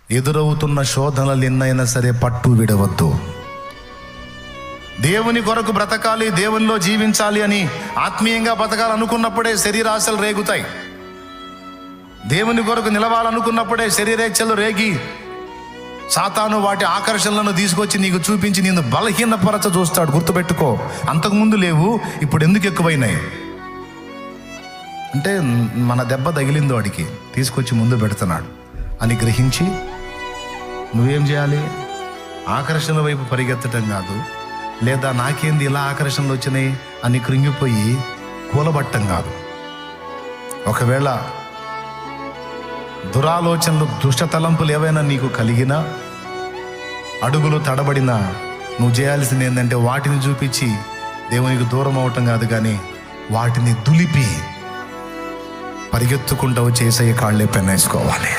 ఎదురవుతున్న శోధనలు ఎన్నైనా సరే పట్టు విడవద్దు. దేవుని కొరకు బ్రతకాలి, దేవునిలో జీవించాలి అని ఆత్మీయంగా బతకాలనుకున్నప్పుడే శరీరాశలు రేగుతాయి. దేవుని కొరకు నిలవాలనుకున్నప్పుడే శరీరేచ్ఛలు రేగి సాతాను వాటి ఆకర్షణలను తీసుకొచ్చి నీకు చూపించి నిన్ను బలహీనపరచ చూస్తాడు. గుర్తుపెట్టుకో, అంతకుముందు లేవు, ఇప్పుడు ఎందుకు ఎక్కువైనాయి అంటే మన దెబ్బ తగిలిందో వాడికి తీసుకొచ్చి ముందు పెడుతున్నాడు అని గ్రహించి నువ్వేం చేయాలి? ఆకర్షణల వైపు పరిగెత్తటం కాదు, లేదా నాకేంది ఇలా ఆకర్షణలు వచ్చినాయి అని కృంగిపోయి కూలబట్టం కాదు. ఒకవేళ దురాలోచనలు, దుష్ట తలంపులు ఏవైనా నీకు కలిగినా, అడుగులు తడబడినా, నువ్వు చేయాల్సింది ఏంటంటే వాటిని చూపించి దేవునికి దూరం అవటం కాదు, కానీ వాటిని దులిపి పరిగెత్తుకుంటూ చేసే కాళ్ళే పెన్నేసుకోవాలి.